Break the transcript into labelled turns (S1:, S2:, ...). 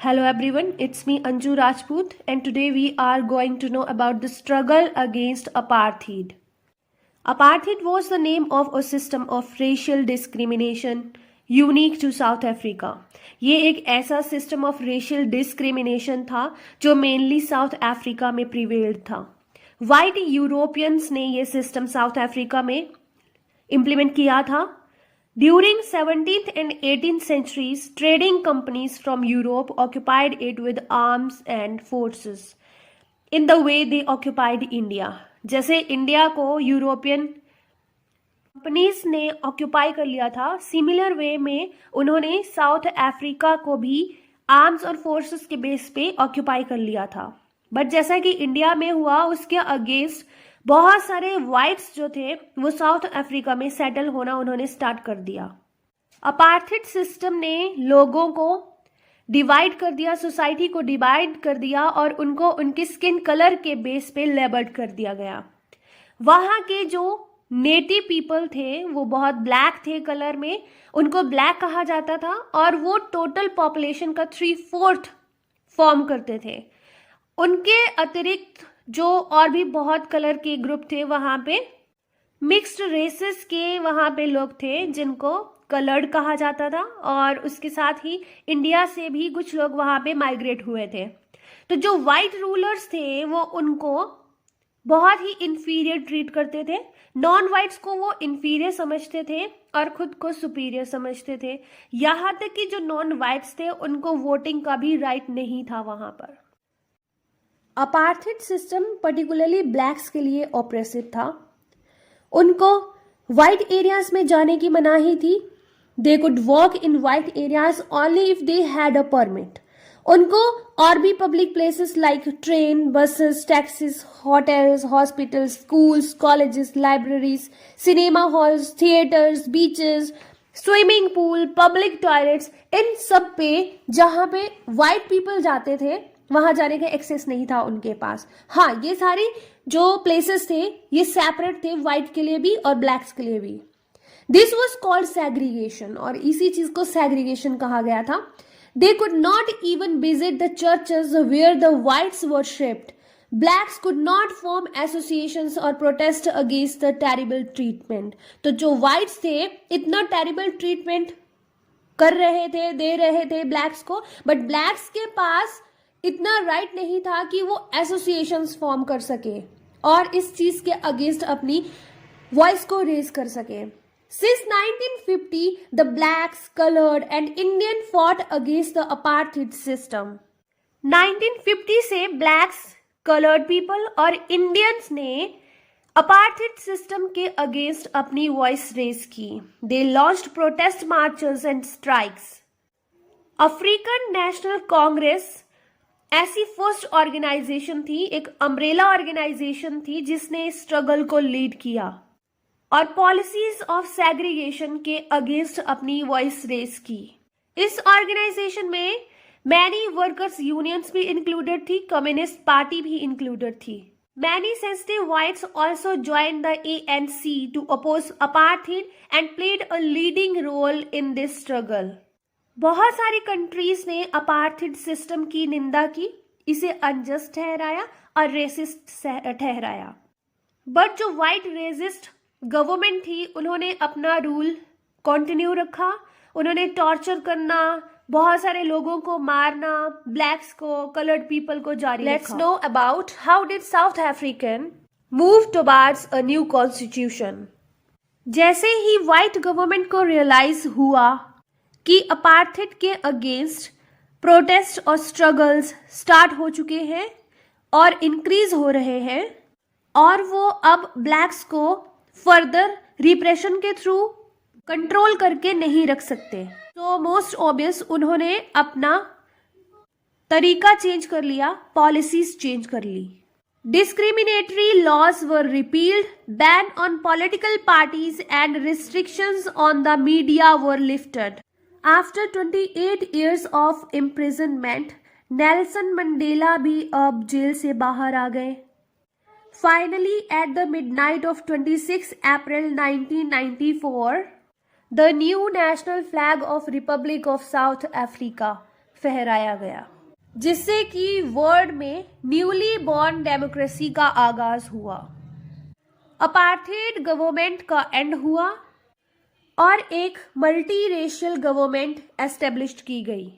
S1: Hello everyone, it's me Anju Rajput and today we are going to know about the struggle against apartheid. Apartheid was the name of a system of racial discrimination unique to South Africa. ये एक ऐसा system of racial discrimination था जो mainly south Africa में prevailed था. White Europeans ने ये system south Africa में इम्प्लीमेंट किया था. During 17th and 18th centuries, trading companies from Europe occupied it with arms and forces in the way they occupied India. जैसे India को European companies ने occupy कर लिया था, सिमिलर वे में उन्होंने साउथ अफ्रीका को भी आर्म्स और फोर्सेस के बेस पे ऑक्यूपाई कर लिया था. बट जैसा कि इंडिया में हुआ, उसके अगेंस्ट बहुत सारे वाइट्स जो थे वो साउथ अफ्रीका में सेटल होना उन्होंने स्टार्ट कर दिया. अपार्थाइड सिस्टम ने लोगों को डिवाइड कर दिया, सोसाइटी को डिवाइड कर दिया और उनको उनकी स्किन कलर के बेस पे लेबल्ड कर दिया गया. वहाँ के जो नेटिव पीपल थे वो बहुत ब्लैक थे कलर में, उनको ब्लैक कहा जाता था और वो टोटल पॉपुलेशन का 3/4 फॉर्म करते थे. उनके अतिरिक्त जो और भी बहुत कलर के ग्रुप थे, वहाँ पे मिक्स्ड रेसेस के वहाँ पे लोग थे जिनको कलर्ड कहा जाता था और उसके साथ ही इंडिया से भी कुछ लोग वहाँ पे माइग्रेट हुए थे. तो जो वाइट रूलर्स थे वो उनको बहुत ही इन्फीरियर ट्रीट करते थे. नॉन वाइट्स को वो इन्फीरियर समझते थे और खुद को सुपीरियर समझते थे. यहाँ तक कि जो नॉन वाइट्स थे उनको वोटिंग का भी राइट नहीं था वहाँ पर. अपार्थाइड सिस्टम पर्टिकुलरली ब्लैक्स के लिए ऑप्रेसिव था. उनको वाइट एरियाज में जाने की मनाही थी. They could walk in white areas only if they had a permit. उनको और भी public places like train, buses, taxis, hotels, hospitals, schools, colleges, libraries, cinema halls, theatres, beaches, swimming pool, public toilets, इन सब पे जहाँ पे white people जाते थे वहां जाने का एक्सेस नहीं था उनके पास. हाँ, ये सारी जो प्लेसेस थे ये सेपरेट थे वाइट के लिए भी और ब्लैक्स के लिए भी. दिस वॉज कॉल्ड सेग्रीगेशन और इसी चीज को सेग्रीगेशन कहा गया था. They could not even visit the churches where the whites worshipped. Blacks could not form associations और protest against the terrible treatment. तो जो वाइट्स थे इतना टेरिबल ट्रीटमेंट कर रहे थे, दे रहे थे ब्लैक्स को, बट ब्लैक्स के पास इतना राइट नहीं था कि वो एसोसिएशंस फॉर्म कर सके और इस चीज के अगेंस्ट अपनी वॉइस को रेज कर सके. Since 1950 the blacks, coloured and Indian fought against the apartheid system. 1950 से ब्लैक्स, कलर्ड पीपल और इंडियंस ने अपार्थाइड सिस्टम के अगेंस्ट अपनी वॉइस रेज की. They launched protest marches and strikes. African National Congress ऐसी फर्स्ट ऑर्गेनाइजेशन थी, एक umbrella organisation थी जिसने स्ट्रगल को लीड किया और पॉलिसीज ऑफ सेग्रीगेशन के अगेंस्ट अपनी वॉइस रेज की. इस ऑर्गेनाइजेशन में मैनी वर्कर्स यूनियंस भी इंक्लूडेड थी, कम्युनिस्ट पार्टी भी इंक्लूडेड थी. Many sensitive whites also join the ANC to oppose apartheid and played a leading role in this struggle. बहुत सारी कंट्रीज ने अपार्थाइड सिस्टम की निंदा की, इसे अनजस्ट ठहराया और रेसिस्ट ठहराया. बट जो वाइट रेसिस्ट गवर्नमेंट थी उन्होंने अपना रूल कंटिन्यू रखा. उन्होंने टॉर्चर करना, बहुत सारे लोगों को मारना, ब्लैक्स को, कलर्ड पीपल को जारी रखा. Let's know about how did south African move towards a new constitution. जैसे ही वाइट गवर्नमेंट को रियलाइज हुआ कि अपार्थाइड के अगेंस्ट प्रोटेस्ट और स्ट्रगल्स स्टार्ट हो चुके हैं और इंक्रीज हो रहे हैं और वो अब ब्लैक्स को फर्दर रिप्रेशन के थ्रू कंट्रोल करके नहीं रख सकते, तो मोस्ट ऑब्वियस उन्होंने अपना तरीका चेंज कर लिया, पॉलिसीज चेंज कर ली. Discriminatory laws were repealed, ban on political parties and restrictions on the media were lifted. After 28 years of imprisonment, Nelson Mandela भी अब जेल से बाहर आ गए. Finally, at the midnight of 26 April 1994, the new national flag of Republic of South Africa फहराया गया, जिससे कि world में न्यूली बॉर्न डेमोक्रेसी का आगाज हुआ। अपार्थेड गवर्नमेंट का एंड हुआ और एक मल्टी रेशियल गवर्नमेंट एस्टेब्लिश्ड की गई।